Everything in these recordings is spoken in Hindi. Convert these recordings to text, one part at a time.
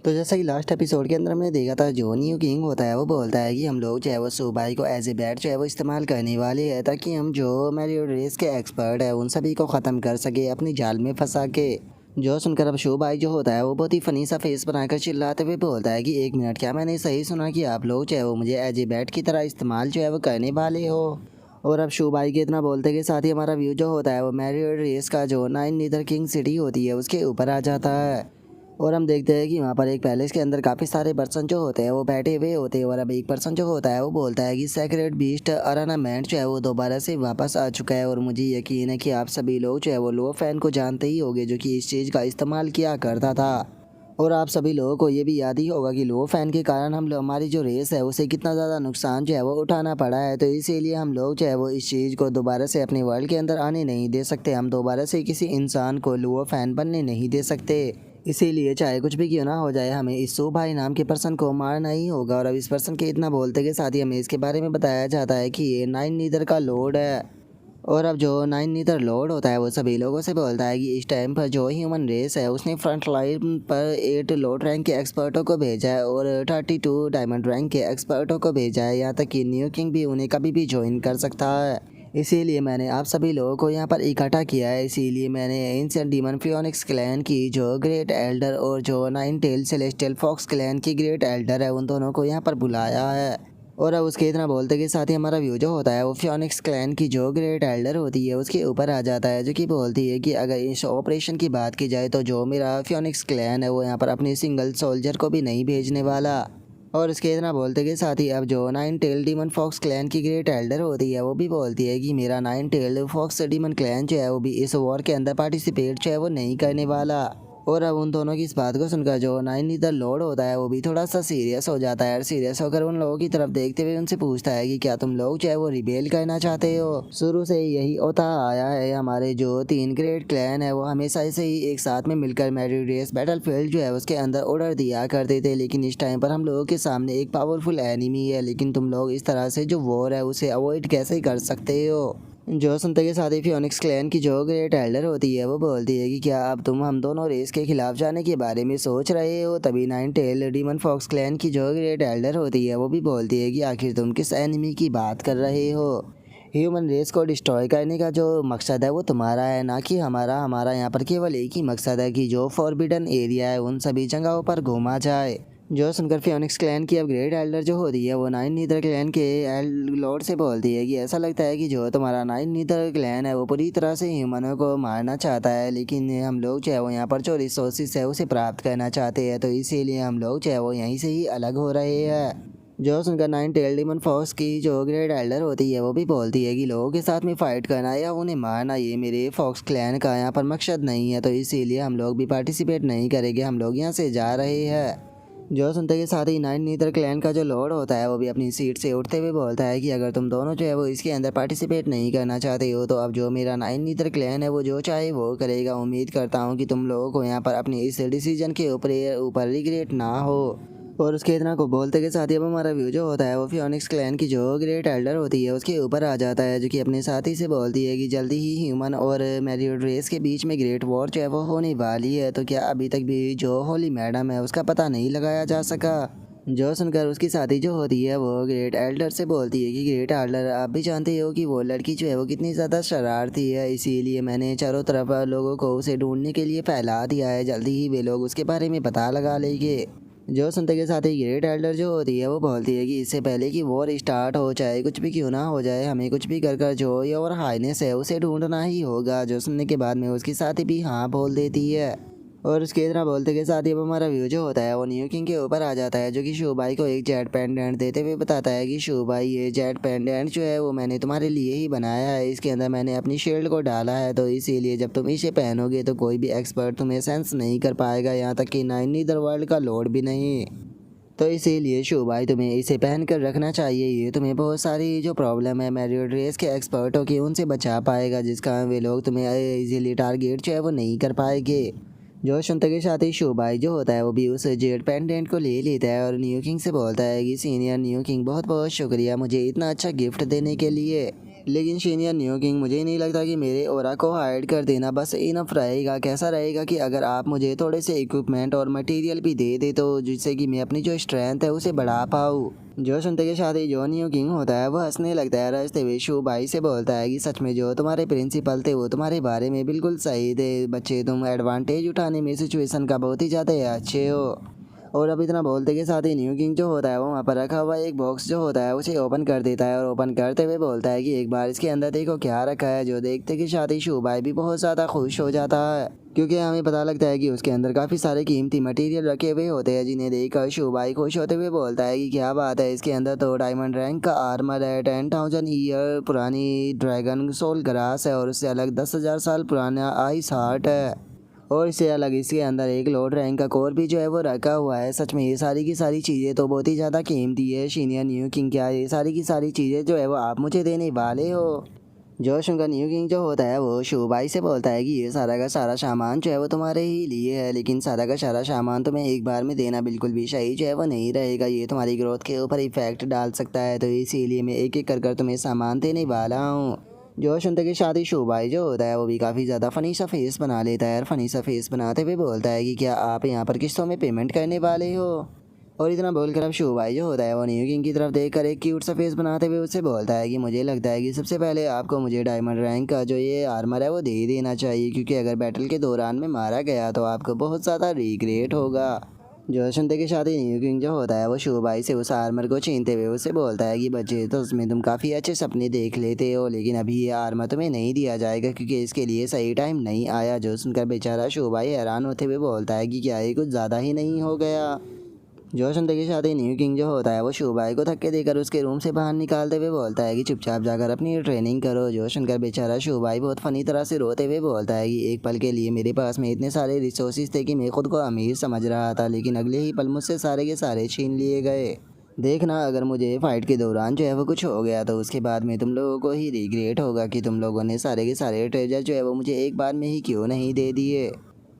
तो जैसा कि लास्ट एपिसोड के अंदर हमने देखा था, जो न्यू किंग होता है वो बोलता है कि हम लोग जो है वो सुबाई को एज ए बैट जो है वो इस्तेमाल करने वाले हैं, ताकि हम जो मैरियो रेस के एक्सपर्ट है उन सभी को ख़त्म कर सके अपनी जाल में फंसा के। जो सुनकर अब शुभाई जो होता है वो बहुत ही फनी सा फेस बनाकर चिल्लाते हुए बोलता है कि 1 मिनट, क्या मैंने सही सुना कि आप लोग जो है वो मुझे एज ए बैट की तरह इस्तेमाल जो है वो करने वाले हो। और अब शुभाई के इतना बोलते के साथ ही हमारा व्यू जो होता है वो मैरियो रेस का जो नाइन नीदर किंग सिटी होती है उसके ऊपर आ जाता है। और हम देखते हैं कि वहाँ पर एक पैलेस के अंदर काफ़ी सारे पर्सन जो होते हैं वो बैठे हुए होते हैं। और अब एक पर्सन जो होता है वो बोलता है कि सेक्रेट बीस्ट अरानामेंट जो है वो दोबारा से वापस आ चुका है। और मुझे यकीन है कि आप सभी लोग जो है वो लो फैन को जानते ही होंगे, जो कि इस चीज़ का इस्तेमाल किया करता था। और आप सभी लोगों को ये भी याद ही होगा कि लो फैन के कारण हमारी जो रेस है उसे कितना ज़्यादा नुकसान जो है वो उठाना पड़ा है। तो इसीलिए हम लोग जो है वो इस चीज़ को दोबारा से अपने वर्ल्ड के अंदर आने नहीं दे सकते। हम दोबारा से किसी इंसान को लो फैन बनने नहीं दे सकते। इसीलिए चाहे कुछ भी क्यों ना हो जाए, हमें इस भाई नाम के पर्सन को मारना ही होगा। और अब इस पर्सन के इतना बोलते के साथ ही हमें इसके बारे में बताया जाता है कि ये नाइन नीदर का लॉर्ड है। और अब जो नाइन नीदर लॉर्ड होता है वो सभी लोगों से बोलता है कि इस टाइम पर जो ह्यूमन रेस है उसने फ्रंट लाइन पर 8 लॉर्ड रैंक के एक्सपर्टों को भेजा है और 32 डायमंड रैंक के एक्सपर्टों को भेजा है। यहाँ तक कि न्यू किंग भी उन्हें कभी भी ज्वाइन कर सकता है। इसीलिए मैंने आप सभी लोगों को यहाँ पर इकट्ठा किया है। इसीलिए मैंने एंशिएंट डीमन फियोनिक्स क्लैन की जो ग्रेट एल्डर और जो nine tail celestial fox clan की ग्रेट एल्डर है उन दोनों को यहाँ पर बुलाया है। और अब उसके इतना बोलते के साथ ही हमारा व्यू जो होता है वो फियोनिक्स क्लैन की जो ग्रेट एल्डर होती है उसके ऊपर आ जाता है, जो कि बोलती है कि अगर इस ऑपरेशन की बात की जाए तो जो मेरा फियोनिक्स क्लैन है वो यहाँ पर अपनी सिंगल सोल्जर को भी नहीं भेजने वाला। और इसके इतना बोलते के साथ ही अब जो nine tail demon fox clan की ग्रेट एल्डर होती है वो भी बोलती है कि मेरा nine tail fox demon clan जो है वो भी इस वॉर के अंदर पार्टिसिपेट जो है वो नहीं करने वाला। और अब उन दोनों की इस बात को सुनकर जो नाइन नीदर लॉर्ड होता है वो भी थोड़ा सा सीरियस हो जाता है। और सीरियस होकर उन लोगों की तरफ देखते हुए उनसे पूछता है कि क्या तुम लोग जो है वो रिबेल करना चाहते हो। शुरू से यही होता आया है, हमारे जो 3 ग्रेट क्लैन है वो हमेशा से ही एक साथ में मिलकर मैरीडेस बैटलफील्ड जो है उसके अंदर ऑर्डर दिया करते थे। लेकिन इस टाइम पर हम लोगों के सामने एक पावरफुल एनिमी है, लेकिन तुम लोग इस तरह से जो वॉर है उसे अवॉइड कैसे कर सकते हो। जो सुनते के साथ ही फियोनिक्स क्लैन की जो ग्रेट एल्डर होती है वो बोलती है कि क्या अब तुम हम दोनों रेस के खिलाफ जाने के बारे में सोच रहे हो। तभी nine tail demon fox clan की जो ग्रेट एल्डर होती है वो भी बोलती है कि आखिर तुम किस एनिमी की बात कर रहे हो। ह्यूमन रेस को डिस्ट्रॉय करने का जो मकसद है वो तुम्हारा है, ना कि हमारा। हमारा यहाँ पर केवल एक ही मकसद है कि जो फॉरबिडन एरिया है उन सभी जगहों पर घूमा जाए। जो सुनकर फियोनिक्स क्लैन की अब ग्रेट एल्डर जो होती है वो नाइन नीदर क्लैन के लॉर्ड से बोलती है कि ऐसा लगता है कि जो तुम्हारा नाइन नीदर क्लैन है वो पूरी तरह से ह्यूमनों को मारना चाहता है, लेकिन हम लोग जो है वो यहाँ पर जो रिसोर्सेज है उसे प्राप्त करना चाहते हैं। तो इसीलिए हम लोग जो है वो यहीं से ही अलग हो रहे हैं। जो सुनकर नाइन टेल डीमन फॉक्स की जो ग्रेट एल्डर होती है वो भी बोलती है कि लोगों के साथ में फाइट करना या उन्हें मारना ये मेरे फॉक्स क्लैन का यहाँ पर मकसद नहीं है। तो इसीलिए हम लोग भी पार्टिसिपेट नहीं करेंगे, हम लोग यहाँ से जा रहे हैं। जो सुनते के साथ ही नाइन नीदर क्लैन का जो लॉर्ड होता है वो भी अपनी सीट से उठते हुए बोलता है कि अगर तुम दोनों जो है वो इसके अंदर पार्टिसिपेट नहीं करना चाहते हो तो अब जो मेरा नाइन नीदर क्लैन है वो जो चाहे वो करेगा। उम्मीद करता हूँ कि तुम लोगों को यहाँ पर अपनी इस डिसीजन के ऊपर रिग्रेट ना हो। और उसके इतना को बोलते के साथ ही अब हमारा व्यू जो होता है वो फियोनिक्स क्लैन की जो ग्रेट एल्डर होती है उसके ऊपर आ जाता है, जो कि अपने साथी से बोलती है कि जल्दी ही ह्यूमन और मैरियोड रेस के बीच में ग्रेट वॉर जो है वो होने वाली है। तो क्या अभी तक भी जो होली मैडम है उसका पता नहीं लगाया जा सका। जो सुनकर उसकी साथी जो होती है वो ग्रेट एल्डर से बोलती है कि ग्रेट एल्डर, आप भी जानते हो कि वो लड़की जो है वो कितनी ज़्यादा शरारती है, इसीलिए मैंने चारों तरफ लोगों को उसे ढूंढने के लिए फैला दिया है। जल्दी ही वे लोग उसके बारे में पता लगा लेंगे। जो सुनते के साथ ही ग्रेट एल्डर जो होती है वो बोलती है कि इससे पहले कि वॉर स्टार्ट हो, चाहे कुछ भी क्यों ना हो जाए, हमें कुछ भी कर कर जो ये और हाइनेस है उसे ढूंढना ही होगा। जो सुनने के बाद में उसकी साथी भी हाँ बोल देती है। और उसके इतना बोलते के साथ ही अब हमारा व्यू जो होता है वो न्यू किंग के ऊपर आ जाता है, जो कि शुभाई को एक जेट पेंडेंट देते हुए बताता है कि शुभाई, ये जेट पेंडेंट जो है वो मैंने तुम्हारे लिए ही बनाया है। इसके अंदर मैंने अपनी शील्ड को डाला है, तो इसीलिए जब तुम इसे पहनोगे तो कोई भी एक्सपर्ट तुम्हें सेंस नहीं कर पाएगा, यहाँ तक कि नाइन नीदर वर्ल्ड का लॉर्ड भी नहीं। तो इसीलिए शुभाई तुम्हें इसे पहन कर रखना चाहिए। ये तुम्हें बहुत सारी जो प्रॉब्लम है मैरियोड रेस के एक्सपर्टों की उनसे बचा पाएगा, जिसका वे लोग तुम्हें इजीली टारगेट जो है वो नहीं कर पाएंगे। जो सुनते के साथ ही शुभाई जो होता है वो भी उस जेट पेंडेंट को ले लेता है और न्यू किंग से बोलता है कि सीनियर न्यू किंग, बहुत बहुत शुक्रिया मुझे इतना अच्छा गिफ्ट देने के लिए। लेकिन सीनियर न्यू किंग, मुझे नहीं लगता कि मेरे ऑरा को हाइड कर देना बस इनफ रहेगा। कैसा रहेगा कि अगर आप मुझे थोड़े से इक्विपमेंट और मटेरियल भी दे दे तो जिससे कि मैं अपनी जो स्ट्रेंथ है उसे बढ़ा पाऊँ। जो सुनते के साथ ही जो न्यू किंग होता है वो हंसने लगता है। रस्ते हुए शू भाई से बोलता है कि सच में जो तुम्हारे प्रिंसिपल थे वो तुम्हारे बारे में बिल्कुल सही थे। बच्चे, तुम एडवांटेज उठाने में सिचुएशन का बहुत ही ज़्यादा अच्छे हो। और अब इतना बोलते के साथ ही न्यू किंग जो होता है वो वहाँ पर रखा हुआ एक बॉक्स जो होता है उसे ओपन कर देता है और ओपन करते हुए बोलता है कि एक बार इसके अंदर देखो क्या रखा है। जो देखते के साथ ही शू भाई भी बहुत ज़्यादा खुश हो जाता है, क्योंकि हमें पता लगता है कि उसके अंदर काफ़ी सारे कीमती मटेरियल रखे हुए होते हैं, जिन्हें देखकर शू भाई खुश होते हुए बोलता है कि क्या बात है, इसके अंदर तो डायमंड रैंक का आर्मर है, 10,000 ईयर पुरानी ड्रैगन सोल ग्रास है और उससे अलग 10,000 साल पुराना आइस हार्ट है, और इससे अलग इसके अंदर एक लॉर्ड रैंक का कोर भी जो है वो रखा हुआ है। सच में ये सारी की सारी चीज़ें तो बहुत ही ज़्यादा कीमती है सीनियर न्यू किंग। क्या ये सारी की सारी चीज़ें जो है वो आप मुझे देने वाले हो? जो उनका न्यू किंग जो होता है वो शू भाई से बोलता है कि ये सारा का सारा सामान जो है वो तुम्हारे ही लिए है, लेकिन सारा का सारा सामान तुम्हें एक बार में देना बिल्कुल भी सही जो है वो नहीं रहेगा। ये तुम्हारी ग्रोथ के ऊपर इफेक्ट डाल सकता है, तो इसीलिए मैं एक एक कर तुम्हें सामान देने वाला हूँ। जो सुनते के शादी शू भाई जो होता है वो भी काफ़ी ज़्यादा फ़नी सा फेस बना लेता है और फ़नी सा फेस बनाते हुए बोलता है कि क्या आप यहाँ पर किस्तों में पेमेंट करने वाले हो? और इतना बोलकर अब शू भाई जो होता है वो न्यू किंग की तरफ देखकर एक क्यूट सा फेस बनाते हुए उससे बोलता है कि मुझे लगता है कि सबसे पहले आपको मुझे डायमंड रैंक का जो ये आर्मर है वो दे देना चाहिए, क्योंकि अगर बैटल के दौरान में मारा गया तो आपको बहुत ज़्यादा रिग्रेट होगा। जो सुनते के साथ ही न्यू किंग जो होता है वो शू भाई से उस आर्मर को छीनते हुए उससे बोलता है कि बच्चे, तो उसमें तुम काफ़ी अच्छे सपने देख लेते हो, लेकिन अभी ये आर्मर तुम्हें नहीं दिया जाएगा क्योंकि इसके लिए सही टाइम नहीं आया। जो सुनकर बेचारा शू भाई हैरान होते हुए बोलता है कि क्या ये कुछ ज़्यादा ही नहीं हो गया? जो सुनते के साथ ही न्यू किंग जो होता है वो शू भाई को धक्के देकर उसके रूम से बाहर निकालते हुए बोलता है कि चुपचाप जाकर अपनी ट्रेनिंग करो। जो सुनकर बेचारा शू भाई बहुत फनी तरह से रोते हुए बोलता है कि एक पल के लिए मेरे पास में इतने सारे रिसोर्सेज थे कि मैं खुद को अमीर समझ रहा था, लेकिन अगले ही पल मुझसे सारे के सारे छीन लिए गए। देखना, अगर मुझे फाइट के दौरान जो है वो कुछ हो गया तो उसके बाद में तुम लोगों को ही रिग्रेट होगा कि तुम लोगों ने सारे के सारे ट्रेजर जो है वो मुझे एक बार में ही क्यों नहीं दे दिए।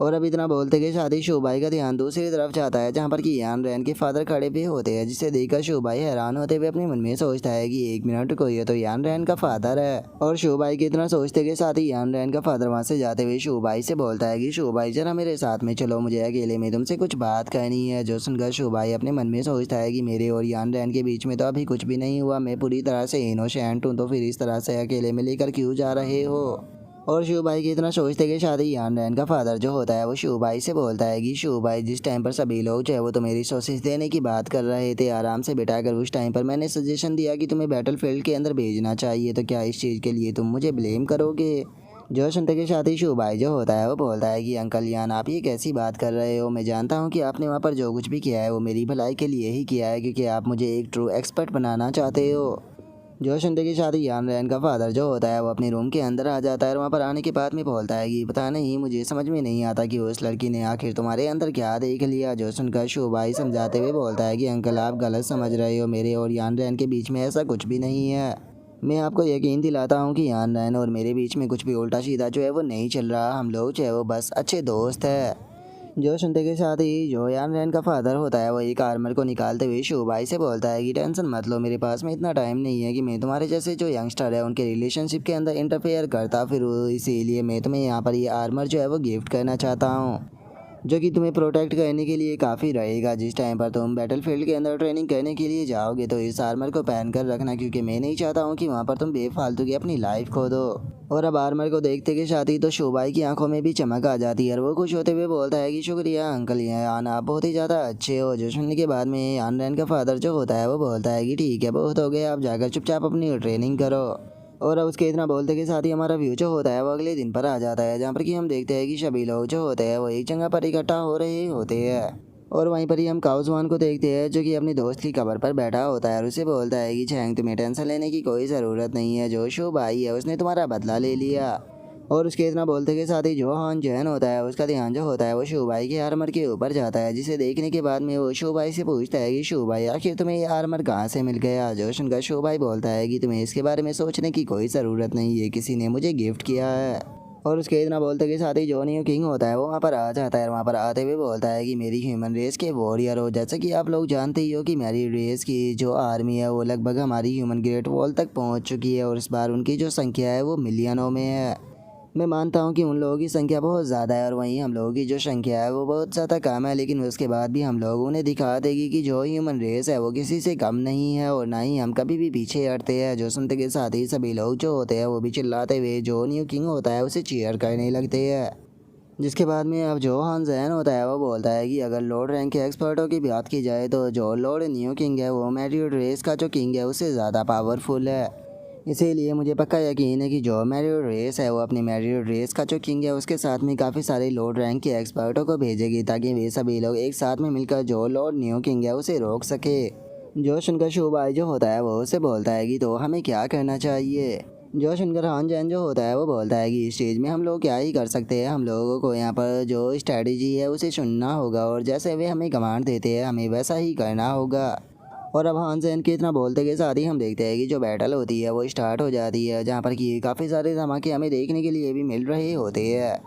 और अब इतना बोलते कि शादी शू भाई का ध्यान दूसरी तरफ जाता है, जहाँ पर कि यान रैन के फादर खड़े भी होते हैं, जिसे देखकर शू भाई हैरान होते हुए अपने मन में सोचता है कि एक मिनट को, ये तो यान रैन का फादर है। और शू भाई के इतना सोचते के साथ ही यान रैन का फादर वहाँ से जाते हुए शू भाई से बोलता है कि शू भाई जरा मेरे साथ में चलो, मुझे अकेले में तुमसे कुछ बात करनी है। जो सुनकर शू भाई अपने मन में सोचता है कि मेरे और यान रैन के बीच में तो अभी कुछ भी नहीं हुआ, मैं पूरी तरह से इनोसेंट हूँ, तो फिर इस तरह से अकेले में लेकर क्यों जा रहे हो? और शिव भाई की इतना सोचते के साथ ही यान रैन का फादर जो होता है वो शिव भाई से बोलता है कि शिव भाई, जिस टाइम पर सभी लोग जो है वो तुम्हें रिसोर्सेज देने की बात कर रहे थे आराम से बिठाकर, उस टाइम पर मैंने सजेशन दिया कि तुम्हें बैटल फील्ड के अंदर भेजना चाहिए, तो क्या इस चीज़ के लिए तुम मुझे ब्लेम करोगे? जो सुनते के साथ ही शिव भाई जो होता है वो बोलता है कि अंकल यान, आप ये कैसी बात कर रहे हो? मैं जानता हूँ कि आपने वहाँ पर जो कुछ भी किया है वो मेरी भलाई के लिए ही किया है, क्योंकि आप मुझे एक ट्रू एक्सपर्ट बनाना चाहते हो। जो सुनते की शादी यान रैन का फादर जो होता है वो अपने रूम के अंदर आ जाता है और वहाँ पर आने के बाद में बोलता है कि पता नहीं, मुझे समझ में नहीं आता कि उस लड़की ने आखिर तुम्हारे अंदर क्या देख लिया। जो सुनकर शो भाई समझाते हुए बोलता है कि अंकल, आप गलत समझ रहे हो, मेरे और यान रैन के बीच में ऐसा कुछ भी नहीं है। मैं आपको यकीन दिलाता हूँ कि यान रैन और मेरे बीच में कुछ भी उल्टा सीधा जो है वो नहीं चल रहा, हम लोग जो है वो बस अच्छे दोस्त है। जो सुनते के साथ ही जो यान रैन का फादर होता है वो एक आर्मर को निकालते हुए शू भाई से बोलता है कि टेंशन मत लो, मेरे पास में इतना टाइम नहीं है कि मैं तुम्हारे जैसे जो यंगस्टर है उनके रिलेशनशिप के अंदर इंटरफेयर करता, फिर इसीलिए मैं तुम्हें यहाँ पर ये आर्मर जो है वो गिफ्ट करना चाहता हूँ, जो कि तुम्हें प्रोटेक्ट करने के लिए काफ़ी रहेगा। जिस टाइम पर तुम बैटलफील्ड के अंदर ट्रेनिंग करने के लिए जाओगे तो इस आर्मर को पहन कर रखना, क्योंकि मैं नहीं चाहता हूँ कि वहाँ पर तुम बेफालतू की अपनी लाइफ खो दो। और अब आर्मर को देखते के साथ ही तो शोभाई की आंखों में भी चमक आ जाती है और वो खुश होते हुए बोलता है कि शुक्रिया अंकल, यान आप बहुत ही ज़्यादा अच्छे हो। जो सुनने के बाद में यान रैन का फादर जो होता है वो बोलता है कि ठीक है, बहुत हो गया, आप जाकर चुपचाप अपनी ट्रेनिंग करो। और अब उसके इतना बोलते के साथ ही हमारा व्यू जो होता है वो अगले दिन पर आ जाता है, जहाँ पर कि हम देखते हैं कि सभी लोग जो होते हैं वो एक जगह पर इकट्ठा हो रहे होते हैं। और वहीं पर ही हम काउजवान को देखते हैं, जो कि अपनी दोस्त की कबर पर बैठा होता है और उसे बोलता है कि छेंग, तुम्हें टेंशन लेने की कोई ज़रूरत नहीं है, जो शो भाई है उसने तुम्हारा बदला ले लिया। और उसके इतना बोलते के साथ ही जो हान जैन होता है उसका ध्यान जो होता है वो शो भाई के आर्मर के ऊपर जाता है, जिसे देखने के बाद में वो शो भाई से पूछता है कि शो भाई, आखिर तुम्हें ये आर्मर कहाँ से मिल गया? जो सुनकर शो भाई बोलता है कि तुम्हें इसके बारे में सोचने की कोई ज़रूरत नहीं है, किसी ने मुझे गिफ्ट किया है। और उसके इतना बोलते के साथ ही जो न्यू किंग होता है वो वहाँ पर आ जाता है और वहाँ पर आते हुए बोलता है कि मेरी ह्यूमन रेस के वॉरियर हो। जैसे कि आप लोग जानते ही हो कि मेरी रेस की जो आर्मी है वो लगभग हमारी ह्यूमन ग्रेट वॉल तक पहुँच चुकी है और इस बार उनकी जो संख्या है वो मिलियनों में है। मैं मानता हूँ कि उन लोगों की संख्या बहुत ज़्यादा है और वहीं हम लोगों की जो संख्या है वो बहुत ज़्यादा कम है, लेकिन उसके बाद भी हम लोग उन्हें दिखा देगी कि जो ह्यूमन रेस है वो किसी से कम नहीं है और ना ही हम कभी भी पीछे हटते हैं। जो सुनते के साथ ही सभी लोग जो होते हैं वो भी चिल्लाते हुए जो न्यू किंग होता है उसे चीयर करने लगते हैं। जिसके बाद में अब जो हान जैन होता है वो बोलता है कि अगर लॉर्ड रैंक के एक्सपर्टों की बात की जाए तो जो लॉर्ड न्यू किंग है वो मैरिड रेस का जो किंग है उससे ज़्यादा पावरफुल है। इसीलिए मुझे पक्का यकीन है कि जो मैरिड रेस है वो अपनी मैरिड रेस का जो किंग है उसके साथ में काफ़ी सारे लॉर्ड रैंक के एक्सपर्टों को भेजेगी ताकि वे सभी लोग एक साथ में मिलकर जो लॉर्ड न्यू किंग है उसे रोक सके। जो सुनकर शुभाई जो होता है वो उसे बोलता है कि तो हमें क्या करना चाहिए। जो सुनकर हान जैन जो होता है वो बोलता है कि इस स्टेज में हम लोग क्या ही कर सकते हैं, हम लोगों को यहाँ पर जो स्ट्रैटेजी है उसे चुनना होगा और जैसे वे हमें कमांड देते हैं हमें वैसा ही करना होगा। और अब हान जैन के इतना बोलते के साथ ही हम देखते हैं कि जो बैटल होती है वो स्टार्ट हो जाती है, जहाँ पर कि काफ़ी सारे धमाके हमें देखने के लिए भी मिल रहे होते हैं।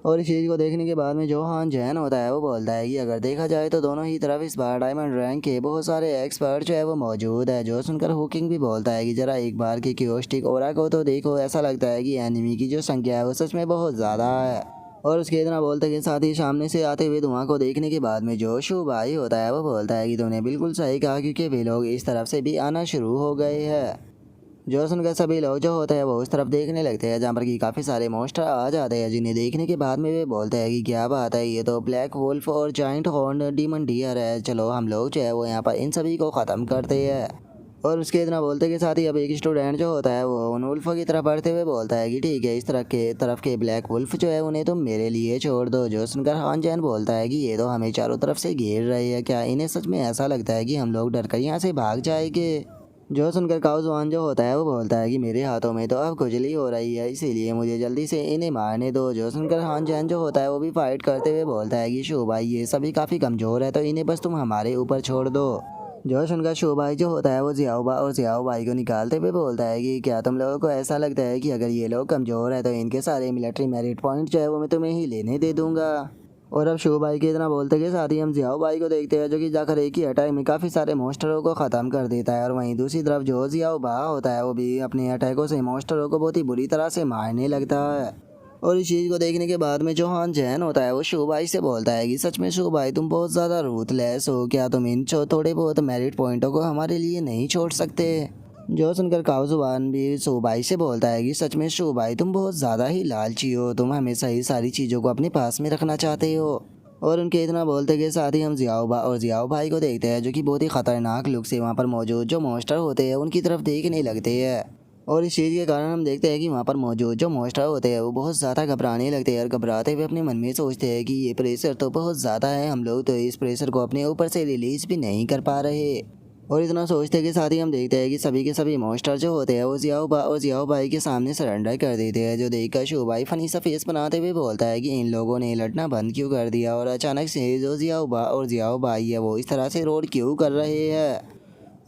और इस चीज़ को देखने के बाद में जो हान जैन होता है वो बोलता है कि अगर देखा जाए तो दोनों ही तरफ इस बार डायमंड रैंक के बहुत सारे एक्सपर्ट जो है वो मौजूद है। जो सुनकर हुकिंग भी बोलता है कि ज़रा एक बार की क्योस्टिक ओरा को तो देखो, ऐसा लगता है कि एनिमी की जो संख्या है वो सच में बहुत ज़्यादा है। और उसके इतना बोलते के साथ ही सामने से आते हुए धुआं को देखने के बाद में जो शू भाई होता है वो बोलता है कि तूने बिल्कुल सही कहा, क्योंकि वे लोग इस तरफ से भी आना शुरू हो गए हैं। जो सुनकर सभी लोग जो होते हैं वो उस तरफ देखने लगते हैं जहाँ पर कि काफ़ी सारे मॉन्स्टर आ जाते हैं, जिन्हें देखने के बाद में वे बोलते हैं कि क्या बात है, ये तो ब्लैक वुल्फ और जाइंट हॉर्न डीमन डियर है, चलो हम लोग जो है वो यहाँ पर इन सभी को ख़त्म करते हैं। और उसके इतना बोलते के साथ ही अब एक स्टूडेंट जो होता है वो उन वुल्फों की तरफ बढ़ते हुए बोलता है कि ठीक है, इस तरफ के ब्लैक वुल्फ जो है उन्हें तुम मेरे लिए छोड़ दो। जो सुनकर हान जैन बोलता है कि ये तो हमें चारों तरफ से घेर रहे हैं, क्या इन्हें सच में ऐसा लगता है कि हम लोग डर कर यहाँ से भाग जाएंगे। जो सुनकर काउजवान जो होता है वो बोलता है कि मेरे हाथों में तो अब खुजली हो रही है, इसीलिए मुझे जल्दी से इन्हें मारने दो। जो सुनकर हान जैन जो होता है वो भी फाइट करते हुए बोलता है कि शो भाई ये सभी काफ़ी कमज़ोर है, तो इन्हें बस तुम हमारे ऊपर छोड़ दो। जो सुनकर शो भाई जो होता है वो जियाओबा और जियाओ भाई को निकालते हुए बोलता है कि क्या तुम लोगों को ऐसा लगता है कि अगर ये लोग कमज़ोर है तो इनके सारे मिलिट्री मेरिट पॉइंट जो है वो मैं तुम्हें ही लेने दे दूंगा। और अब शो भाई के इतना बोलते के साथ ही हम जियाओ भाई को देखते हैं जो कि जाकर एक ही अटैक में काफ़ी सारे मॉन्स्टरों को ख़त्म कर देता है। और वहीं दूसरी तरफ जो जियाओ बा होता है वो भी अपने अटैकों से मॉन्स्टरों को बहुत ही बुरी तरह से मारने लगता है। और इस चीज़ को देखने के बाद में जो हान जैन होता है वो शो भाई से बोलता है कि सच में शो भाई तुम बहुत ज़्यादा रूथलेस हो, क्या तुम इन थोड़े बहुत मेरिट पॉइंटों को हमारे लिए नहीं छोड़ सकते। जो सुनकर काउजुबान भी शो भाई से बोलता है कि सच में शो भाई तुम बहुत ज़्यादा ही लालची हो, तुम हमेशा ही सारी चीज़ों को अपने पास में रखना चाहते हो। और उनके इतना बोलते के साथ ही हम जियाओबा और जियाओ भाई को देखते हैं जो कि बहुत ही ख़तरनाक लुक से वहाँ पर मौजूद जो मॉन्स्टर होते हैं उनकी तरफ देखने लगते हैं। और इस चीज़ के कारण हम देखते हैं कि वहाँ पर मौजूद जो मॉन्स्टर होते हैं वो बहुत ज़्यादा घबराने लगते हैं और घबराते हुए अपने मन में सोचते हैं कि ये प्रेशर तो बहुत ज़्यादा है, हम लोग तो इस प्रेशर को अपने ऊपर से रिलीज़ भी नहीं कर पा रहे। और इतना सोचते के साथ ही हम देखते हैं कि सभी के सभी मॉन्स्टर जो होते हैं वो जियाओबा और जियाओ भाई के सामने सरेंडर कर देते हैं। जो देखकर शो भाई फनी सा फेस बनाते हुए बोलता है कि इन लोगों ने लड़ना बंद क्यों कर दिया और अचानक से जो जियाओबा और जियाओ भाई है वो इस तरह से रोड क्यों कर रहे हैं।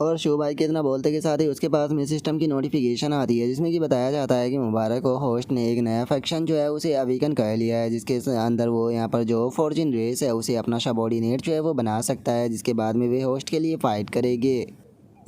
और शो भाई के इतना बोलते के साथ ही उसके पास में सिस्टम की नोटिफिकेशन आती है जिसमें कि बताया जाता है कि मुबारक को होस्ट ने एक नया फैक्शन जो है उसे अवेकन कर लिया है, जिसके अंदर वो यहाँ पर जो फॉर्चून रेस है उसे अपना सबॉर्डिनेट जो है वो बना सकता है, जिसके बाद में वे होस्ट के लिए फ़ाइट करेंगे।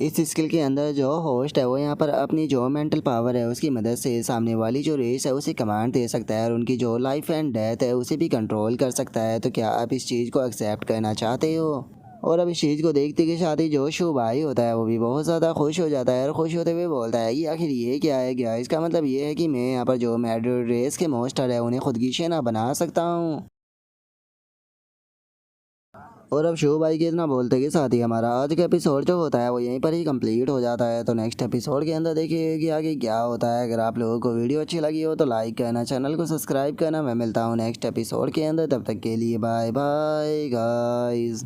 इस स्किल के अंदर जो होस्ट है वो यहाँ पर अपनी जो मेंटल पावर है उसकी मदद से सामने वाली जो रेस है उसे कमांड दे सकता है और उनकी जो लाइफ एंड डेथ है उसे भी कंट्रोल कर सकता है। तो क्या आप इस चीज़ को एक्सेप्ट करना चाहते हो। और अब इस चीज़ को देखते के साथ ही जो शो भाई होता है वो भी बहुत ज़्यादा खुश हो जाता है और खुश होते हुए बोलता है कि आखिर ये क्या है, क्या इसका मतलब ये है कि मैं यहाँ पर जो मैड्रिड रेस के मॉन्स्टर है उन्हें खुद की शेना बना सकता हूँ। और अब शो भाई के इतना बोलते के साथ ही हमारा आज का एपिसोड जो होता है वो यहीं पर ही कंप्लीट हो जाता है। तो नेक्स्ट एपिसोड के अंदर देखिए कि आगे क्या होता है। अगर आप लोगों को वीडियो अच्छी लगी हो तो लाइक करना, चैनल को सब्सक्राइब करना। मैं मिलता हूँ नेक्स्ट एपिसोड के अंदर, तब तक के लिए बाय बाय गाइस।